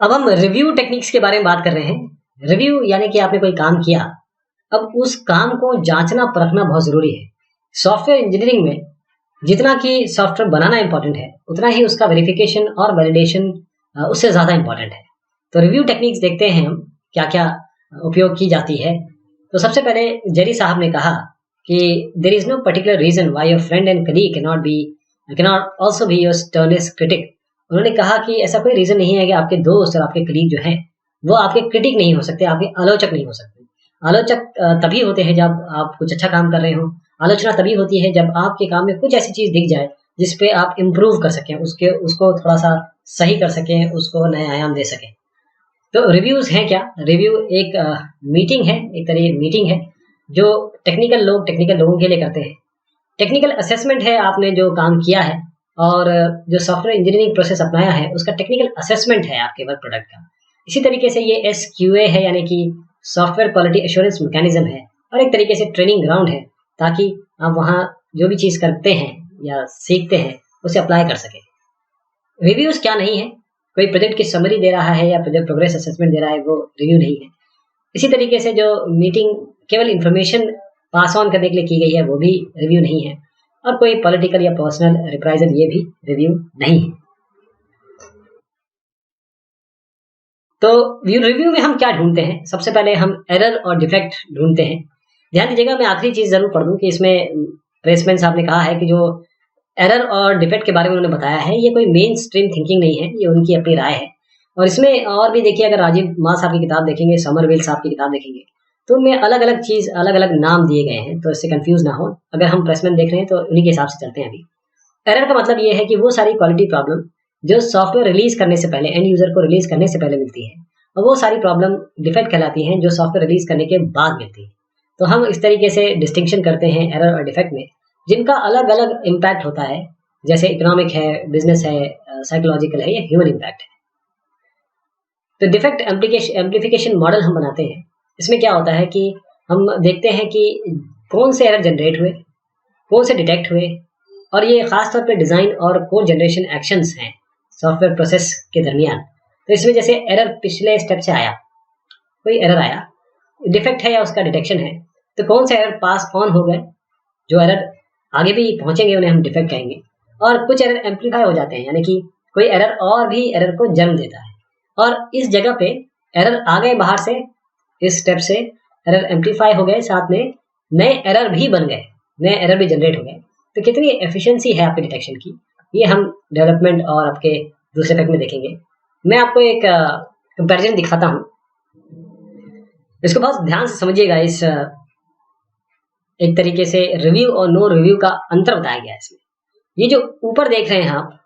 अब हम review techniques के बारे में बात कर रहे हैं। रिव्यू यानी कि आपने कोई काम किया, अब उस काम को जांचना परखना बहुत जरूरी है। सॉफ्टवेयर इंजीनियरिंग में जितना कि सॉफ्टवेयर बनाना इंपॉर्टेंट है, उतना ही उसका वेरिफिकेशन और वैलिडेशन उससे ज्यादा इंपॉर्टेंट है। तो रिव्यू टेक्निक्स देखते हैं हम क्या क्या उपयोग की जाती है। तो सबसे पहले जेरी साहब ने कहा कि there is no particular reason why your friend and colleague cannot also be your sternest critic. उन्होंने कहा कि ऐसा कोई रीजन नहीं है कि आपके दोस्त और आपके कलीग जो हैं वो आपके क्रिटिक नहीं हो सकते, आपके आलोचक नहीं हो सकते। आलोचक तभी होते हैं जब आप कुछ अच्छा काम कर रहे हो। आलोचना तभी होती है जब आपके काम में कुछ ऐसी चीज दिख जाए जिस पे आप इम्प्रूव कर सकें, उसको थोड़ा सा सही कर सकें, उसको नए आयाम दे सकें। तो रिव्यूज हैं क्या? रिव्यू एक मीटिंग है, एक तरह मीटिंग है जो टेक्निकल लोगों के लिए करते हैं। टेक्निकल असेसमेंट है, आपने जो काम किया है और जो सॉफ्टवेयर इंजीनियरिंग प्रोसेस अपनाया है उसका टेक्निकल असेसमेंट है आपके वर्क प्रोडक्ट का। इसी तरीके से ये SQA है, यानी कि सॉफ्टवेयर क्वालिटी एश्योरेंस मैकेनिज्म है, और एक तरीके से ट्रेनिंग ग्राउंड है ताकि आप वहाँ जो भी चीज़ करते हैं या सीखते हैं उसे अप्लाई कर सकें। रिव्यूज क्या नहीं है? कोई प्रोजेक्ट की समरी दे रहा है या प्रोजेक्ट प्रोग्रेस असेसमेंट दे रहा है, वो रिव्यू नहीं है। इसी तरीके से जो मीटिंग केवल इंफॉर्मेशन पास ऑन करने के लिए की गई है वो भी रिव्यू नहीं है, और कोई पॉलिटिकल या पर्सनल रिप्राइजल ये भी रिव्यू नहीं है। तो रिव्यू में हम क्या ढूंढते हैं? सबसे पहले हम एरर और डिफेक्ट ढूंढते हैं। ध्यान दीजिएगा, मैं आखिरी चीज जरूर पढ़ दूं कि इसमें प्रेसमैन साहब ने कहा है कि जो एरर और डिफेक्ट के बारे में उन्होंने बताया है ये कोई मेन स्ट्रीम थिंकिंग नहीं है, ये उनकी अपनी राय है। और इसमें और भी देखिए, अगर राजीव माँ साहब की किताब देखेंगे, समरवेल साहब की किताब देखेंगे, तो उनमें अलग अलग चीज, अलग अलग नाम दिए गए हैं, तो इससे कंफ्यूज ना हो। अगर हम प्रेसमैन देख रहे हैं तो उन्हीं के हिसाब से चलते हैं अभी। एरर का मतलब ये है कि वो सारी क्वालिटी प्रॉब्लम जो सॉफ्टवेयर रिलीज करने से पहले, एंड यूजर को रिलीज करने से पहले मिलती है, और वो सारी प्रॉब्लम डिफेक्ट कहलाती हैं जो सॉफ्टवेयर रिलीज करने के बाद मिलती है। तो हम इस तरीके से डिस्टिंक्शन करते हैं एरर और डिफेक्ट में, जिनका अलग अलग इम्पैक्ट होता है, जैसे इकोनॉमिक है, बिजनेस है, साइकोलॉजिकल है या ह्यूमन इम्पैक्ट है। तो डिफेक्ट एम्प्लीफिकेशन मॉडल हम बनाते हैं। इसमें क्या होता है कि हम देखते हैं कि कौन से एरर जनरेट हुए, कौन से डिटेक्ट हुए, और ये खास तौर पे डिजाइन और कोड जनरेशन एक्शंस हैं सॉफ्टवेयर प्रोसेस के दरमियान। तो इसमें जैसे एरर पिछले स्टेप से आया, कोई एरर आया, डिफेक्ट है या उसका डिटेक्शन है, तो कौन से एरर पास ऑन हो गए, जो एरर आगे भी पहुंचेंगे उन्हें हम डिफेक्ट कहेंगे। और कुछ एरर एम्पलीफाई हो जाते हैं, यानी कि कोई एरर और भी एरर को जन्म देता है, और इस जगह पे एरर आ गए बाहर से, इस स्टेप से एरर एम्पलीफाई हो गए, साथ में नए एरर भी बन गए, नए एरर भी जनरेट हो गए। तो कितनी एफिशिएंसी है आपके डिटेक्शन की, ये हम डेवलपमेंट और आपके दूसरे फैक्ट में देखेंगे। मैं आपको एक कंपैरिजन दिखाता हूँ, इसको बहुत ध्यान से समझिएगा। इस एक तरीके से रिव्यू और नो रिव्यू का अंतर बताया गया है इसमें। ये जो ऊपर देख रहे हैं आप,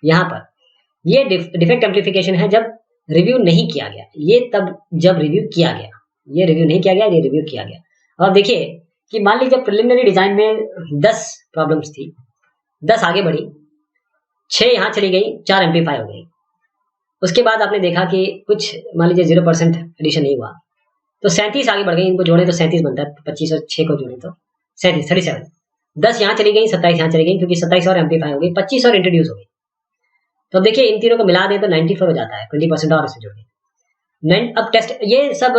यहाँ पर ये डिफेक्ट एम्प्लीफिकेशन है जब रिव्यू नहीं किया गया, ये तब जब रिव्यू किया गया। ये रिव्यू नहीं किया गया, ये रिव्यू किया गया। और देखिए कि मान लीजिए प्रिलिमिनरी डिजाइन में 10 प्रॉब्लम्स थी, 10 आगे बढ़ी, 6 यहाँ चली गई, 4 एम्पलीफाई हो गई। उसके बाद आपने देखा कि कुछ मान लीजिए 0% एडिशन नहीं हुआ, तो 37 आगे बढ़ गई, इनको जोड़े तो 37 बनता है, 25 और 6 को जोड़े तो 37, 37। 10 यहाँ चली गई, 27 यहाँ चली गई, क्योंकि 27 और एम्पलीफाई हो गई, 25 और इंट्रोड्यूस हो गई। तो देखिए इन तीनों को मिला दें तो 94 हो जाता है, 20% और इससे जोड़ दें। अब टेस्ट, ये सब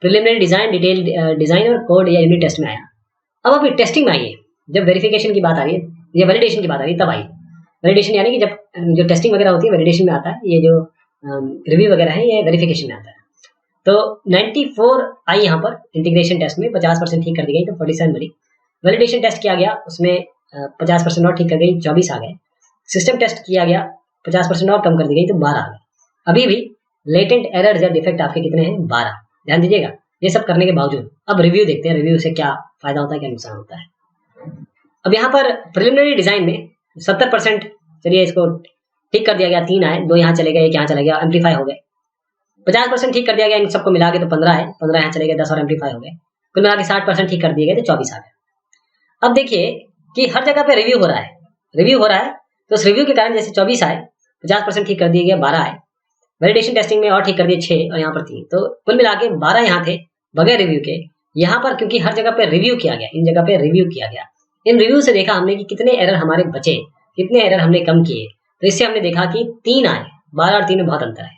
प्रिलिमिनरी डिजाइन, डिटेल डिजाइन और कोड या यूनिट टेस्ट में आया। अब अभी टेस्टिंग में आइए, जब वेरिफिकेशन की बात आ रही है या वैलिडेशन की बात आ रही है तब आइए। वैलिडेशन यानी कि जब जो टेस्टिंग वगैरह होती है वैलिडेशन में आता है, ये जो रिव्यू वगैरह है ये वेरिफिकेशन में आता है। तो 94 आई यहाँ पर इंटीग्रेशन टेस्ट में, 50% ठीक कर दी गई तो 47 बनी। वैलिडेशन टेस्ट किया गया, उसमें 50% और ठीक कर गई, 24 आ गए। सिस्टम टेस्ट किया गया, 50% और कम कर दी गई तो 12 आ गए। अभी भी लेटेंट एरर या डिफेक्ट आपके कितने हैं? 12। ध्यान दीजिएगा, ये सब करने के बावजूद अब रिव्यू देखते हैं, रिव्यू से क्या फायदा होता है, क्या नुकसान होता है। अब यहाँ पर प्रिलिमिनरी डिजाइन में 70%, चलिए इसको ठीक कर दिया गया, 3 आए, 2 यहाँ चले गए, 1 यहाँ चले गया, एम्पलीफाई हो गए। 50% ठीक कर दिया गया, इन सबको मिला के तो 15 है, 15 यहाँ चले गए, 10 और एम्पलीफाई हो गए। कुल मिला के 60% ठीक कर दिए गए तो 24 आ गए। अब देखिए कि हर जगह पे रिव्यू हो रहा है, रिव्यू हो रहा है, तो उस रिव्यू के कारण जैसे 24 आए, 50% ठीक कर दिए गए, 12 आए। वैलिडेशन टेस्टिंग में और ठीक कर दिए 6, और यहाँ पर 3, तो कुल मिला के 12 यहाँ थे बगैर रिव्यू के। यहाँ पर क्योंकि हर जगह पे रिव्यू किया गया, इन जगह पे रिव्यू किया गया, इन रिव्यू से देखा हमने कि कितने एरर हमारे बचे, कितने एरर हमने कम किए। तो इससे हमने देखा कि 3 आए, 12 और 3 में बहुत अंतर है।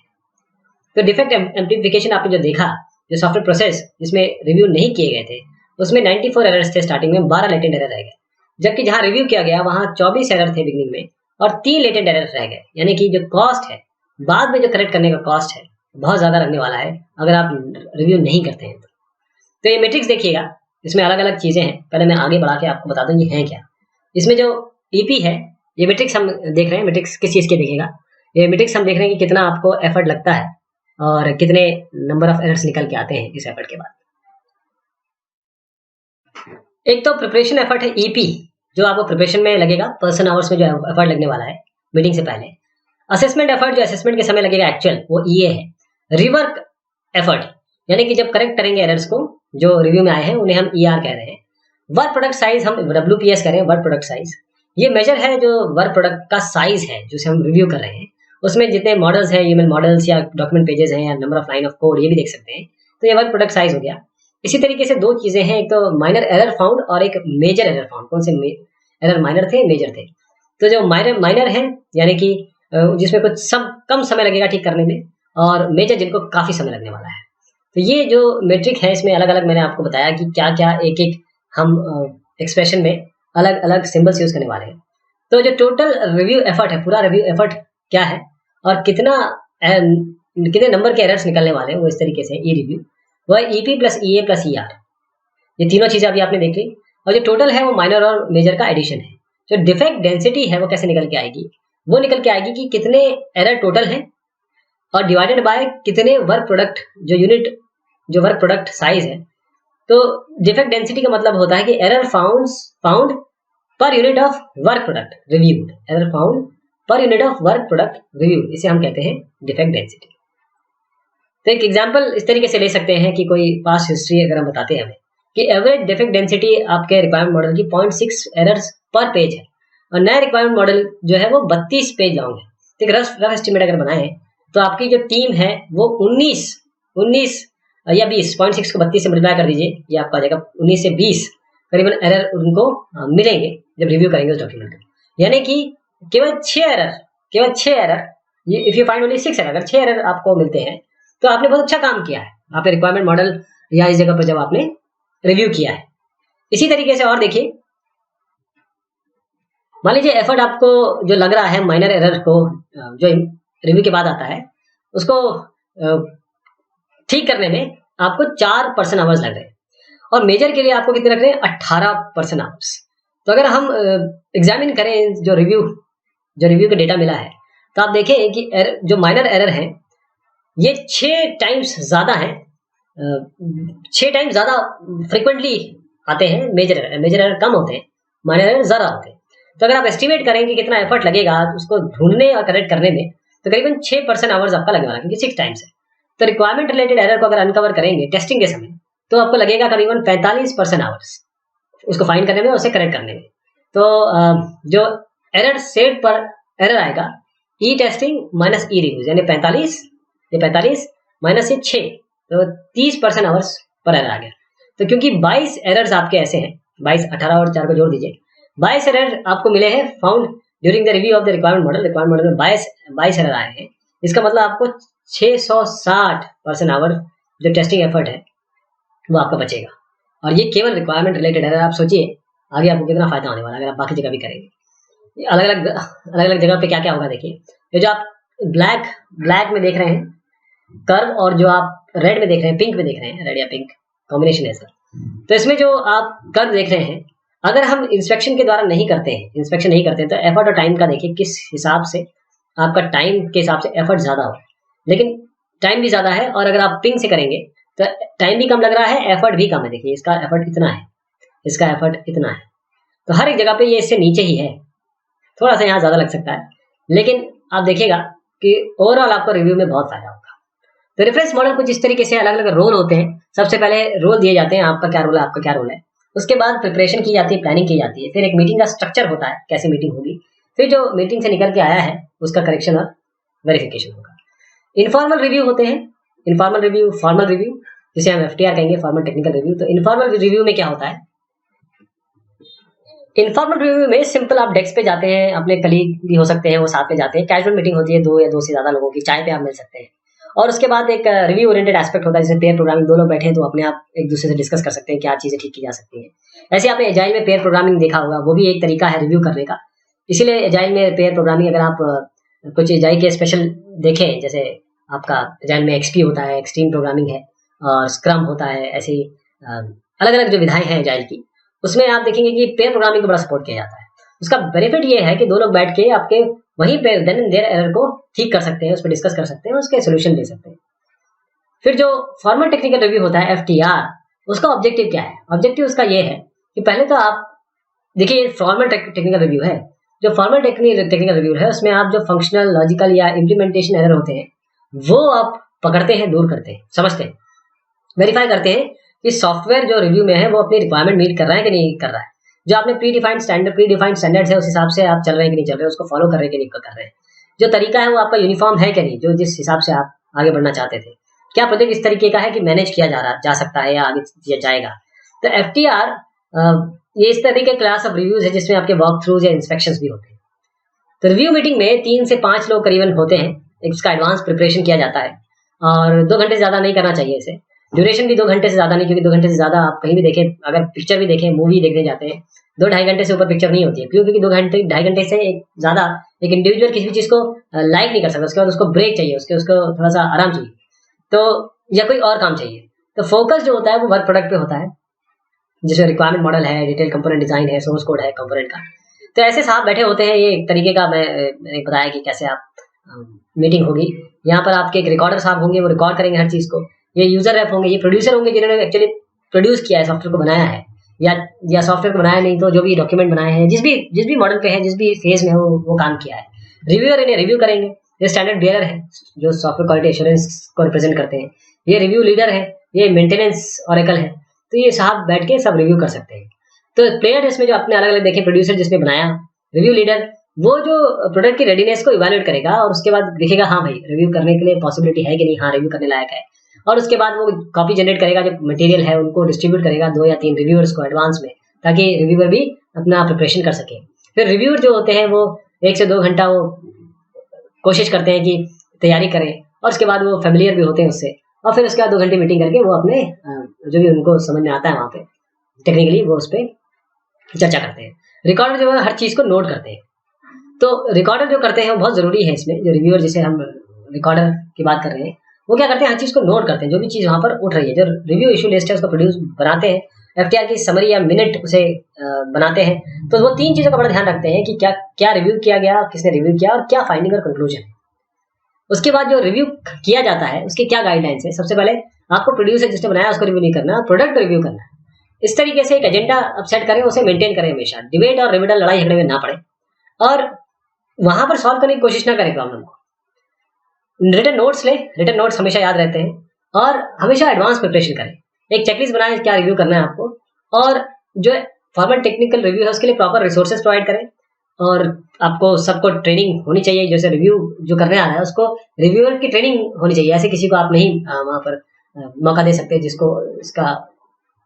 तो डिफेक्ट एम्प्लीफिकेशन आपने जो देखा, जो सॉफ्टवेयर प्रोसेस जिसमें रिव्यू नहीं किए गए थे, उसमें 94 एरर्स थे स्टार्टिंग में, 12 लेटेंट एरर रह गए। जबकि जहां रिव्यू किया गया वहां 24 एरर थे बिगनिंग में और 3 लेटेंट एरर रह गए। यानी कि जो कॉस्ट है बाद में जो करेक्ट करने का कॉस्ट है बहुत ज्यादा लगने वाला है अगर आप रिव्यू नहीं करते हैं तो ये मैट्रिक्स देखिएगा, इसमें अलग अलग चीजें हैं। पहले मैं आगे बढ़ा के आपको बता दूं ये है क्या। इसमें जो ईपी है, ये मैट्रिक्स हम देख रहे हैं। मैट्रिक्स किस चीज के देखिएगा, ये मैट्रिक्स हम देख रहे हैं कि कितना आपको एफर्ट लगता है और कितने नंबर ऑफ एरर्स निकल के आते हैं इस एफर्ट के बाद। एक तो प्रिपरेशन एफर्ट है ईपी, जो आपको प्रिपरेशन में लगेगा, पर्सन आवर्स में जो एफर्ट लगने वाला है मीटिंग से पहले। असेसमेंट एफर्ट जो असेसमेंट के समय लगेगा एक्चुअल, वो ईए है। रिवर्क एफर्ट यानी कि जब करेक्ट करेंगे एरर्स को जो रिव्यू में आए हैं उन्हें हम ईआर कह रहे हैं। वर्क प्रोडक्ट साइज हम डब्ल्यूपीएस कह रहे हैं, वर्क प्रोडक्ट साइज। ये मेजर है जो वर्क प्रोडक्ट का साइज है जिसे हम रिव्यू कर रहे हैं। उसमें जितने मॉडल्स हैं, ईमेल मॉडल्स या डॉक्यूमेंट पेजेस हैं या number of line of code, ये भी देख सकते हैं। तो ये वर्क प्रोडक्ट साइज हो गया। इसी तरीके से दो चीजें हैं, एक तो माइनर एरर फाउंड और एक मेजर एरर फाउंड। कौन से एरर माइनर थे, मेजर थे। तो जो माइनर है यानी कि जिसमें कुछ कम समय लगेगा ठीक करने में, और मेजर जिनको काफी समय लगने वाला है। तो ये जो मेट्रिक है इसमें अलग अलग मैंने आपको बताया कि क्या क्या एक एक हम एक्सप्रेशन में अलग अलग सिंबल्स यूज करने वाले हैं। तो जो टोटल रिव्यू एफर्ट है, पूरा रिव्यू एफर्ट क्या है और कितने नंबर के एरर्स निकलने वाले हैं, वो इस तरीके से ई रिव्यू, वह ईपी प्लस ईए प्लस ईआर, ये तीनों चीजें अभी आपने देख ली। और जो टोटल है वो माइनर और मेजर का एडिशन है। जो डिफेक्ट डेंसिटी है वो कैसे निकल के आएगी, वो निकल के आएगी कि कितने एरर टोटल हैं और डिवाइडेड बाय कितने वर्क प्रोडक्ट, जो यूनिट जो वर्क प्रोडक्ट साइज है। तो डिफेक्ट डेंसिटी का मतलब होता है कि error found per unit of work product reviewed, error found per unit of work product review, इसे हम कहते हैं डिफेक्ट डेंसिटी। तो एक एग्जांपल इस तरीके से ले सकते हैं कि कोई पास्ट हिस्ट्री अगर हम बताते हैं हमें कि एवरेज डिफेक्ट डेंसिटी आपके रिक्वायरमेंट मॉडल की 0.6 एरर्स पर पेज है और नया रिक्वायरमेंट मॉडल जो है वो 32 पेज लॉन्ग है। तो एक रफ एस्टिमेट अगर बनाए तो आपकी जो टीम है वो 19 या 20.6 को 32 से मल्टीप्लाई कर दीजिए, ये आपको आ जाएगा 19 से 20 करीबन एरर उनको मिलेंगे जब रिव्यू करेंगे उस डॉक्यूमेंट को। यानी कि केवल 6 error, if you find only 6 error, अगर 6 एरर आपको मिलते हैं तो आपने बहुत अच्छा काम किया है आपके रिक्वायरमेंट मॉडल या इस जगह पर जब आपने रिव्यू किया है। इसी तरीके से और देखिए, मान लीजिए एफर्ट आपको जो लग रहा है माइनर एरर को जो रिव्यू के बाद आता है उसको ठीक करने में आपको 4% आवर्स लग रहे हैं और मेजर के लिए आपको कितने लग रहे हैं, 18% आवर्स। तो अगर हम एग्जामिन करें जो रिव्यू का डेटा मिला है तो आप देखें कि जो माइनर एरर है ये 6 टाइम्स ज्यादा है, 6 टाइम्स ज्यादा फ्रिक्वेंटली आते हैं। मेजर एरर कम होते हैं, माइनर एरर ज्यादा होते हैं। तो अगर आप एस्टिमेट करें कि कितना एफर्ट लगेगा उसको ढूंढने और करेक्ट करने में, तो करीबन 6% आवर्स आपका लगने वाला, क्योंकि 6 टाइम्स है। तो रिक्वायरमेंट रिलेटेड एरर को अगर अनकवर करेंगे टेस्टिंग के समय तो आपको लगेगा करीबन 45% आवर्स उसको फाइंड करने में और उसे करेक्ट करने में। तो जो एरर सेट पर एरर आएगा ई टेस्टिंग माइनस ई रिव्यूज, यानी 45 माइनस ये 6, तो 30% आवर्स पर एरर आ गया। तो क्योंकि 22 एरर्स आपके ऐसे हैं, 22, 18 और 4 को जोड़ दीजिए, 22 एरर आपको मिले हैं found during the review of the requirement model में 22 एरर आए हैं। इसका मतलब आपको 660% आवर जो टेस्टिंग एफर्ट है वो आपका बचेगा। और ये केवल रिक्वायरमेंट रिलेटेड एरर। आप सोचिए आगे आपको कितना फायदा होने वाला है अगर आप बाकी जगह भी करेंगे। अलग अलग जगह पे क्या क्या होगा देखिए। ये जो आप ब्लैक में देख रहे हैं कर्व और जो आप रेड में देख रहे हैं, पिंक में देख रहे हैं, रेड या पिंक कॉम्बिनेशन है सर। तो इसमें जो आप कर्व देख रहे हैं, अगर हम इंस्पेक्शन के द्वारा नहीं करते हैं तो एफर्ट और टाइम का देखिए किस हिसाब से आपका टाइम के हिसाब से एफर्ट ज्यादा हो, लेकिन टाइम भी ज्यादा है। और अगर आप पिंग से करेंगे तो टाइम भी कम लग रहा है, एफर्ट भी कम है। देखिए इसका एफर्ट इतना है, इसका एफर्ट इतना है। तो हर एक जगह पे ये इससे नीचे ही है, थोड़ा सा यहाँ ज्यादा लग सकता है, लेकिन आप देखिएगा कि ओवरऑल आपको रिव्यू में बहुत फायदा होगा। तो रेफरेंस मॉडल कुछ इस तरीके से अलग अलग रोल होते हैं। सबसे पहले रोल दिए जाते हैं, आपका क्या रोल है, आपका क्या रोल है। उसके बाद प्रिपरेशन की जाती है, प्लानिंग की जाती है, फिर एक मीटिंग का स्ट्रक्चर होता है, कैसे मीटिंग होगी, फिर जो मीटिंग से निकल के आया है उसका करेक्शन और वेरिफिकेशन होगा। इनफॉर्मल रिव्यू होते हैं, इनफॉर्मल रिव्यू, फॉर्मल रिव्यू, जिसे हम एफटीआर कहेंगे, फॉर्मल टेक्निकल रिव्यू। तो इनफॉर्मल रिव्यू में क्या होता है, इन्फॉर्मल रिव्यू में सिंपल आप डेस्क पे जाते हैं, अपने कलीग भी हो सकते हैं, वो साथ में जाते हैं, कैजुअल मीटिंग होती है 2 या 2 से ज़्यादा लोगों की, चाय पे आप मिल सकते हैं। और उसके बाद एक रिव्यू ओरिएंटेड एस्पेक्ट होता है, जैसे पेयर प्रोग्रामिंग, 2 लोग बैठे हैं तो अपने आप एक दूसरे से डिस्कस कर सकते हैं क्या चीज़ें ठीक की जा सकती हैं। ऐसे आपने एजाइल में पेयर प्रोग्रामिंग देखा होगा, वो भी एक तरीका है रिव्यू करने का। इसीलिए एजाइल में पेयर प्रोग्रामिंग, अगर आप कुछ एजाइल के स्पेशल देखें, जैसे आपका एजाइल में एक्सपी होता है, एक्सट्रीम प्रोग्रामिंग है, और स्क्रम होता है, ऐसे ही अलग अलग जो विधाएं हैं एजाइल की, उसमें आप देखेंगे कि पेयर प्रोग्रामिंग को बड़ा सपोर्ट किया जाता है। उसका बेनिफिट ये है कि 2 लोग बैठ के आपके वहीं पे देन एंड देयर एरर को ठीक कर सकते हैं, उस पर डिस्कस कर सकते हैं, उसके सोल्यूशन दे सकते हैं। फिर जो फॉर्मल टेक्निकल रिव्यू होता है एफटीआर, उसका ऑब्जेक्टिव क्या है? ऑब्जेक्टिव उसका ये है कि पहले तो आप देखिए, फॉर्मल टेक्निकल रिव्यू है। जो फॉर्मल टेक्निकल रिव्यू है, उसमें आप जो फंक्शनल, लॉजिकल या इम्प्लीमेंटेशन एरर होते हैं, वो आप पकड़ते हैं, दूर करते हैं, समझते हैं, वेरीफाई करते हैं कि सॉफ्टवेयर जो रिव्यू में है वो अपनी रिक्वायरमेंट मीट कर रहा है कि नहीं कर रहा है। जो आपने प्री डिफाइंड स्टैंडर्ड्स है, उस हिसाब से आप चल रहे हैं कि नहीं चल रहे हैं, उसको फॉलो कर रहे हैं कि नहीं कर रहे हैं। जो तरीका है वो आपका यूनिफॉर्म है कि नहीं, जो जिस हिसाब से आप आगे बढ़ना चाहते थे। क्या प्रोजेक्ट इस तरीके का है कि मैनेज किया जा सकता है या आगे किया जाएगा। तो एफटीआर ये इस तरीके क्लास ऑफ रिव्यूज है जिसमें आपके वॉक थ्रूज या इंस्पेक्शंस भी होते हैं। तो रिव्यू मीटिंग में 3 से 5 लोग करीबन होते हैं। इसका एडवांस प्रिपरेशन किया जाता है और 2 घंटे से ज़्यादा नहीं करना चाहिए इसे। ड्यूरेशन भी 2 घंटे से ज़्यादा नहीं, क्योंकि 2 घंटे से ज़्यादा आप कहीं भी देखें, अगर पिक्चर भी देखें, मूवी देखने जाते हैं, 2-2.5 घंटे से ऊपर पिक्चर नहीं होती है। क्यों? क्योंकि 2 घंटे 2.5 घंटे से एक ज़्यादा एक इंडिविजुअल किसी भी चीज़ को लाइक नहीं कर सकता। उसके बाद उसको ब्रेक चाहिए, उसको थोड़ा सा आराम चाहिए, तो या कोई और काम चाहिए। तो फोकस जो होता है वो वर्क प्रोडक्ट पे होता है, जिसमें रिक्वायरमेंट मॉडल है, डिटेल कंपोनेंट डिजाइन है, सोर्स कोड है कंपोनेंट का। तो ऐसे साहब बैठे होते हैं। ये एक तरीके का मैंने बताया कि कैसे आप मीटिंग होगी। यहाँ पर आपके एक रिकॉर्डर साहब होंगे, वो रिकॉर्ड करेंगे हर चीज़ को। ये यूजर रैप होंगे, ये प्रोड्यूसर होंगे जिन्होंने एक्चुअली प्रोड्यूस किया है, सॉफ्टवेयर को बनाया है, या सॉफ्टवेयर को बनाया नहीं तो जो भी डॉक्यूमेंट बनाए हैं, जिस भी मॉडल पे है, जिस भी फेज में वो काम किया है। रिव्यूअर इन्हें रिव्यू करेंगे। ये स्टैंडर्ड बेयरर है जो सॉफ्टवेयर क्वालिटी एश्योरेंस को रिप्रेजेंट करते हैं। ये रिव्यू लीडर है, ये मेंटेनेंस ऑरेकल है। तो ये साहब बैठ के सब रिव्यू कर सकते हैं। तो प्लेयर इसमें जो अपने अलग अलग देखे, प्रोड्यूसर जिसने बनाया, रिव्यू लीडर वो जो प्रोडक्ट की रेडीनेस को इवैल्यूएट करेगा और उसके बाद देखेगा हाँ भाई रिव्यू करने के लिए पॉसिबिलिटी है कि नहीं, हाँ रिव्यू करने लायक है। और उसके बाद वो कॉपी जनरेट करेगा, जो मटेरियल है उनको डिस्ट्रीब्यूट करेगा 2 या 3 रिव्यूअर्स को एडवांस में, ताकि रिव्यूअर भी अपना प्रिपरेशन कर सके। फिर रिव्यूअर जो होते हैं वो 1 से 2 घंटा वो कोशिश करते हैं कि तैयारी करें, और उसके बाद वो फेमिलियर भी होते हैं उससे, और फिर उसके बाद 2 घंटे मीटिंग करके वो अपने जो भी उनको समझ में आता है वहाँ पे टेक्निकली वो उस पर चर्चा करते हैं। रिकॉर्डर जो है हर चीज़ को नोट करते हैं। तो रिकॉर्डर जो करते हैं वो बहुत ज़रूरी है इसमें। जो रिव्यूअर, जिसे हम रिकॉर्डर की बात कर रहे हैं, वो क्या करते हैं, हर चीज़ को नोट करते हैं, जो भी चीज़ वहाँ पर उठ रही है। जो रिव्यू इशू लिस्ट है उसको प्रोड्यूस बनाते हैं, एफटीआर की समरी या मिनट उसे बनाते हैं। तो वो 3 चीज़ों का बड़ा ध्यान रखते हैं कि क्या क्या रिव्यू किया गया, किसने रिव्यू किया, और क्या फाइंडिंग और कंक्लूजन है। उसके बाद जो रिव्यू किया जाता है उसकी क्या गाइडलाइंस है। सबसे पहले आपको प्रोड्यूसर जिसने बनाया उसको रिव्यू नहीं करना, प्रोडक्ट रिव्यू करना है। इस तरीके से एक एजेंडा आप सेट करें, उसे मेंटेन करें हमेशा, डिबेट और रिविडल, लड़ाई झगड़े में ना पड़े, और वहां पर सॉल्व करने की कोशिश ना करें प्रॉब्लम को। रिटन नोट्स लें, रिटन नोट्स हमेशा याद रहते हैं, और हमेशा एडवांस प्रिपरेशन करें। एक चेकलिस्ट बनाएं क्या रिव्यू करना है आपको, और जो फॉर्मल टेक्निकल रिव्यू है उसके लिए प्रॉपर रिसोर्सेज प्रोवाइड करें, और आपको सबको ट्रेनिंग होनी चाहिए। जैसे रिव्यू जो करने आ रहा है उसको रिव्यूअर की ट्रेनिंग होनी चाहिए। ऐसे किसी को आप नहीं वहाँ पर मौका दे सकते जिसको इसका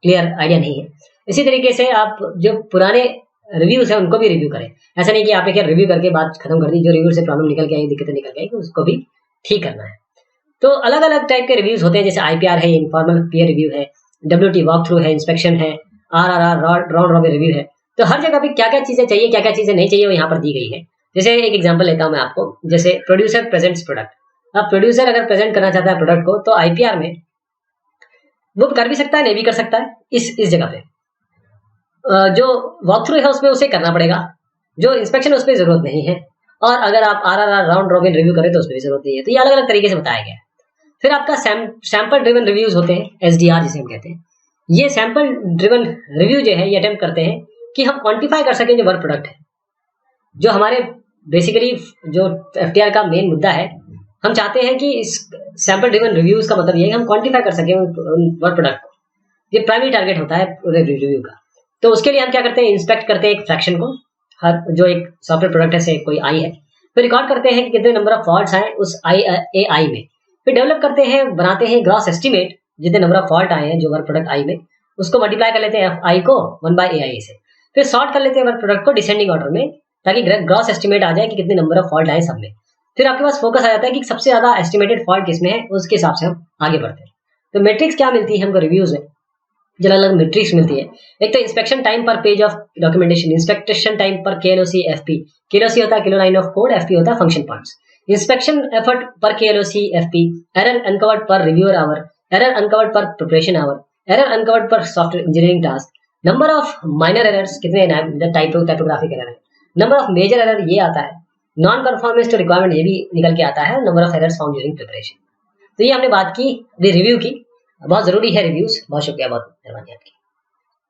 क्लियर आइडिया नहीं है। इसी तरीके से आप जो पुराने रिव्यूज है उनको भी रिव्यू करें। ऐसा नहीं कि आपने क्या रिव्यू करके बात खत्म कर दी, जो रिव्यू से प्रॉब्लम निकल के आई, दिक्कतें निकल गई, उसको भी ठीक करना है। तो अलग अलग टाइप के रिव्यूज होते हैं, जैसे आईपीआर है, इनफॉर्मल पीयर रिव्यू है, डब्ल्यूटी वॉक थ्रू है, इंस्पेक्शन है, आरआरआर राउंड रॉबिन रिव्यू है। तो हर जगह पे क्या क्या चीजें चाहिए, क्या क्या चीजें नहीं चाहिए, वो यहाँ पर दी गई है। जैसे एक एग्जांपल लेता हूँ मैं आपको, जैसे प्रोड्यूसर प्रेजेंट्स प्रोडक्ट। अब प्रोड्यूसर अगर प्रेजेंट करना चाहता है प्रोडक्ट को, तो आईपीआर में वो कर भी सकता है, नहीं भी कर सकता है। इस जगह पे जो वॉक थ्रू है उसमें उसे करना पड़ेगा, जो इंस्पेक्शन उस पर जरूरत नहीं है, और अगर आप आरआरआर राउंड रॉबिन रिव्यू करें तो उसमें भी जरूरत नहीं है। तो ये अलग अलग तरीके से बताया गया है। फिर आपका सैंपल ड्रिवन रिव्यूज होते हैं, एसडीआर जिसे हम कहते हैं। ये सैंपल ड्रिवन रिव्यू जो है ये अटेम्प्ट करते हैं कि हम क्वांटिफाई कर सकें जो वर्क प्रोडक्ट है, जो हमारे बेसिकली जो एफटीआर का मेन मुद्दा है। हम चाहते हैं कि इस सैंपल ड्रिवन रिव्यूज का मतलब ये है कि हम क्वांटिफाई कर सकें वर्क प्रोडक्ट को। ये प्राइमरी टारगेट होता है पूरे रिव्यू का। तो उसके लिए हम क्या करते हैं, इंस्पेक्ट करते हैं एक फ्रैक्शन को, हर जो एक सॉफ्टवेयर प्रोडक्ट है से कोई आई है, फिर रिकॉर्ड करते हैं कि कितने नंबर ऑफ फॉल्ट्स आए उस आई में, फिर डेवलप करते हैं, बनाते हैं ग्रॉस एस्टिमेट, जितने नंबर ऑफ फॉल्ट आए हैं जो वर्क प्रोडक्ट आई में, उसको मल्टीप्लाई कर लेते हैं आई को 1/ai से। फिर सॉर्ट कर लेते हैं हमारे प्रोडक्ट को डिसेंडिंग ऑर्डर में, ताकि ग्रॉस एस्टिमेट आ जाए कि कितने नंबर ऑफ फॉल्ट आए सब में। फिर आपके पास फोकस आ जाता है कि सबसे ज्यादा एस्टिमेटेड फॉल्ट किसमें है, उसके हिसाब से हम आगे बढ़ते हैं। तो मैट्रिक्स क्या मिलती है हमको रिव्यूज में, जो अलग अलग मैट्रिक्स मिलती है। एक तो इंस्पेक्शन टाइम पर page of documentation, inspection time पर KLOC FP। KLOC होता है kilo line of code, FP होता है फंक्शन पॉइंट्स। इंस्पेक्शन एफर्ट पर KLOC FP, एरर अनकवर्ड पर रिव्यूअर आवर, एरर अनकवर्ड पर प्रिपरेशन आवर, एरर अनकवर्ड पर software engineering task, number of minor errors कितने typographic error है, नंबर ऑफ मेजर एरर ये आता है, नॉन कन्फॉर्मेंस टू रिक्वायरमेंट ये भी निकल के आता है, number of errors found during preparation. तो ये हमने बात की रिव्यू की, बहुत जरूरी है रिव्यूज। बहुत शुक्रिया, बहुत मेहरबानी आपकी।